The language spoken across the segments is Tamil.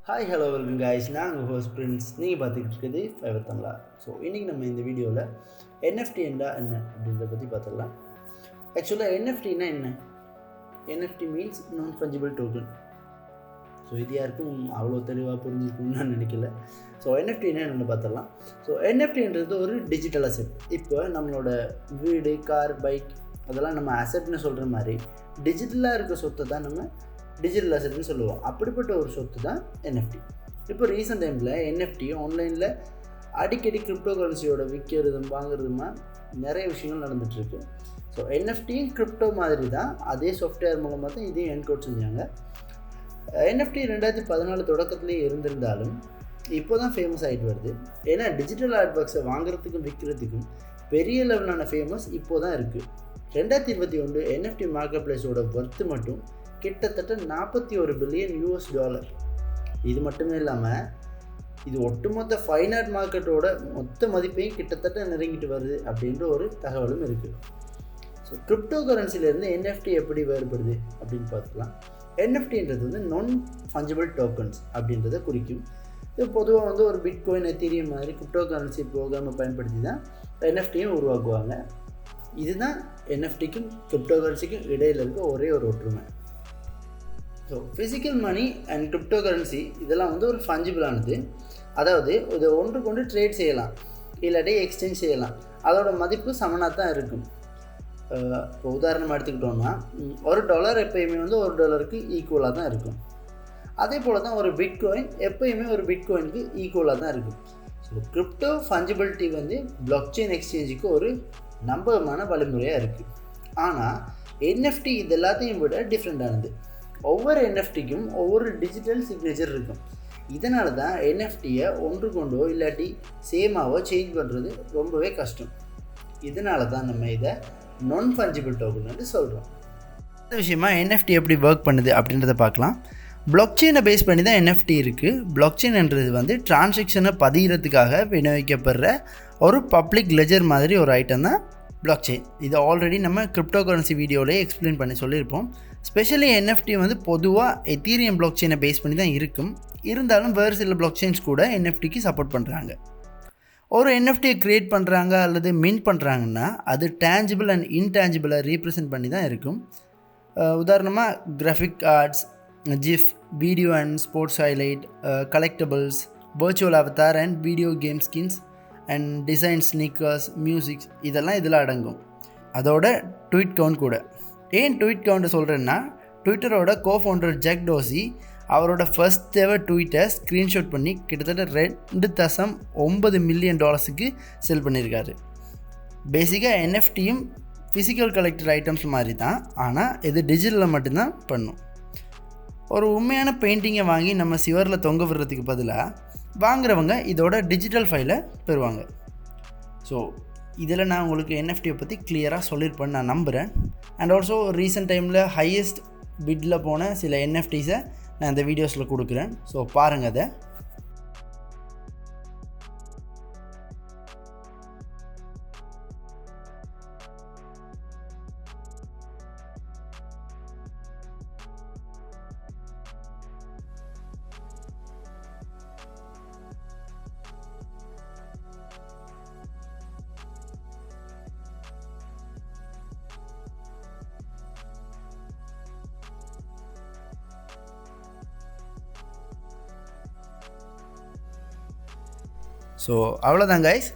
ஹாய் ஹலோ வெல்கம் கைஸ், நான் உங்கள் ஹோஸ்ட் பிரின்ஸ். நீங்கள் பார்த்துக்கிட்டு இருக்குது ஃபைவர் தமிழா. ஸோ இன்றைக்கி நம்ம இந்த வீடியோவில் என்எஃப்டி என்ன அப்படின்றத பற்றி பார்த்துடலாம். ஆக்சுவலாக என்எஃப்டினா என்ன? NFT means non fungible token. So இது யாருக்கும் அவ்வளோ தெளிவாக புரிஞ்சுக்கணும்னு நான் நினைக்கல. ஸோ என்எஃப்டினா என்னென்னு பார்த்துடலாம். ஸோ என்எஃப்டின்றது ஒரு டிஜிட்டல் அசெட். இப்போ நம்மளோட வீடு, கார், பைக் அதெல்லாம் நம்ம அசெட்னு சொல்கிற மாதிரி டிஜிட்டலாக இருக்க சொத்தை தான் நம்ம டிஜிட்டல் அசெட்னு சொல்லுவோம். அப்படிப்பட்ட ஒரு சொத்து தான் என்எஃப்டி. இப்போ ரீசெண்ட் டைமில் என்எஃப்டி ஆன்லைனில் அடிக்கடி கிரிப்டோ கரன்சியோட விற்கிறதும் வாங்குறதுமா நிறைய விஷயங்கள் நடந்துகிட்ருக்கு. ஸோ என்எஃப்டியும் கிரிப்டோ மாதிரி தான், அதே சாஃப்ட்வேர் மூலமாக தான் இதையும் என்கோட் செஞ்சாங்க. என்எஃப்டி 2014 தொடக்கத்துலேயே இருந்திருந்தாலும் இப்போ தான் ஃபேமஸ் ஆகிட்டு வருது. ஏன்னா டிஜிட்டல் ஆர்ட் ஒர்க்ஸை வாங்குறதுக்கும் விற்கிறதுக்கும் பெரிய லெவலான ஃபேமஸ் இப்போ தான் இருக்குது. 2021 என்எஃப்டி மார்க்கெட் பிளேஸோட ஒர்த்து மட்டும் கிட்டத்தட்ட $41 பில்லியன். இது மட்டுமே இல்லாமல் இது ஒட்டுமொத்த ஃபைன் ஆர்ட் மார்க்கெட்டோட மொத்த மதிப்பையும் கிட்டத்தட்ட நெருங்கிட்டு வருது அப்படின்ற ஒரு தகவலும் இருக்குது. ஸோ கிரிப்டோ கரன்சிலேருந்து என்எஃப்டி எப்படி வேறுபடுது அப்படின்னு பார்த்துக்கலாம். என்எஃப்டின்றது வந்து நான்-ஃபஞ்சிபிள் டோக்கன்ஸ் அப்படின்றத குறிக்கும். இது பொதுவாக ஒரு பிட்காயின், எத்தீரியம் மாதிரி கிரிப்டோ கரன்சி ப்ரோக்ராமை பயன்படுத்தி தான் என்எஃப்டியும் உருவாக்குவாங்க. இதுதான் என்எஃப்டிக்கும் கிரிப்டோ கரன்சிக்கும் இடையில் இருக்க ஒரே ஒரு ஒற்றுமை. So physical money and crypto currency இதெல்லாம் ஒரு ஃபஞ்சிபிளானது. அதாவது இதை ஒன்றுக்கு ஒன்று ட்ரேட் செய்யலாம், இல்லாட்டி எக்ஸ்சேஞ்ச் செய்யலாம். அதோட மதிப்பு சமனாக தான் இருக்கும். இப்போ உதாரணமாக எடுத்துக்கிட்டோம்னா $1 எப்போயுமே $1 ஈக்குவலாக தான் இருக்கும். அதே போல் தான் ஒரு பிட்காயின் எப்போயுமே ஒரு பிட்காயினுக்கு ஈக்குவலாக தான் இருக்கும். ஸோ கிரிப்டோ ஃபஞ்சிபிலிட்டி பிளாக் செயின் எக்ஸ்சேஞ்சுக்கு ஒரு நம்பகமான வழிமுறையாக இருக்குது. ஆனால் என்எஃப்டி இது எல்லாத்தையும் விட டிஃப்ரெண்ட்டானது. ஒவ்வொரு என்எஃப்டிக்கும் ஒவ்வொரு டிஜிட்டல் சிக்னேச்சர் இருக்கும். இதனால தான் என்எஃப்டியை ஒன்று கொண்டோ இல்லாட்டி சேமாவோ சேஞ்ச் பண்ணுறது ரொம்பவே கஷ்டம். இதனால தான் நம்ம இதை நான்-ஃபஞ்சிபிள் டோக்கன் சொல்கிறோம். இந்த விஷயமா என்எஃப்டி எப்படி ஒர்க் பண்ணுது அப்படின்றத பார்க்கலாம். பிளாக் செயினை பேஸ் பண்ணி தான் என்எஃப்டி இருக்குது. பிளாக் செயின்ன்றது டிரான்சாக்ஷனை பதிகிறதுக்காக விநியோகிக்கப்படுற ஒரு பப்ளிக் லெஜர் மாதிரி ஒரு ஐட்டம் தான் பிளாக் செயின். இது ஆல்ரெடி நம்ம கிரிப்டோ கரன்சி வீடியோவிலே எக்ஸ்பிளைன் பண்ணி சொல்லியிருப்போம். ஸ்பெஷலி என்எஃப்டி பொதுவாக எத்தீரியம் பிளாக் செயினை பேஸ் பண்ணி தான் இருக்கும். இருந்தாலும் வேறு சில பிளாக் செயின்ஸ் கூட என்எஃப்டிக்கு சப்போர்ட் பண்ணுறாங்க. ஒரு என்எஃப்டியை க்ரியேட் பண்ணுறாங்க அல்லது மின்ட் பண்ணுறாங்கன்னா அது டேஞ்சிபிள் அண்ட் இன்டேஞ்சிபிளை ரீப்ரசென்ட் பண்ணி தான் இருக்கும். உதாரணமாக graphic arts, GIF, video and sports highlight, collectibles, virtual Avatar and video game skins and design, sneakers, musics இதெல்லாம் இதில் அடங்கும். அதோட ட்வீட் கவுண்ட் கூட. ஏன் ட்வீட் கவுண்ட்டை சொல்கிறேன்னா, ட்விட்டரோட கோஃபவுண்டர் ஜாக் டோர்சி அவரோட ஃபர்ஸ்ட் எவர் ட்வீட்டை ஸ்க்ரீன்ஷாட் பண்ணி கிட்டத்தட்ட $2.9 மில்லியன் செல் பண்ணியிருக்காரு. பேசிக்காக என்எஃப்டியும் ஃபிசிக்கல் கலெக்டர் ஐட்டம்ஸ் மாதிரி தான், ஆனால் இது டிஜிட்டலில் மட்டும்தான் பண்ணும். ஒரு உண்மையான பெயிண்டிங்கை வாங்கி நம்ம சிவரில் தொங்க விடுறதுக்கு பதிலாக வாங்குறவங்க இதோட டிஜிட்டல் ஃபைலை பெறுவாங்க. ஸோ இதில் நான் உங்களுக்கு என்எஃப்டியை பற்றி கிளியராக சொல்லியிருப்பேன்னு நான் நம்புகிறேன். அண்ட் ஆல்சோ ரீசெண்ட் டைமில் ஹையஸ்ட் பிட்டில் போன சில என்எஃப்டிஸை நான் இந்த வீடியோஸில் கொடுக்குறேன். ஸோ பாருங்கள் அதை. ஸோ அவ்வளோதான் கைஸ்,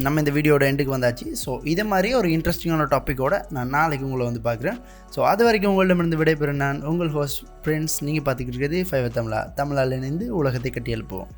நம்ம இந்த வீடியோட எண்டுக்கு வந்தாச்சு. ஸோ இதே மாதிரி ஒரு இன்ட்ரெஸ்டிங்கான டாப்பிக்கோடு நான் நாளைக்கு உங்களை பார்க்குறேன். ஸோ அது வரைக்கும் உங்களிடமிருந்து விடைபெறும் நான் உங்கள் ஹோஸ்ட் பிரின்ஸ். நீங்கள் பார்த்துக்கிட்டு இருக்கிறது ஃபைவர் தமிழா. தமிழால் இணைந்து உலகத்தை கட்டி எழுப்புவோம்.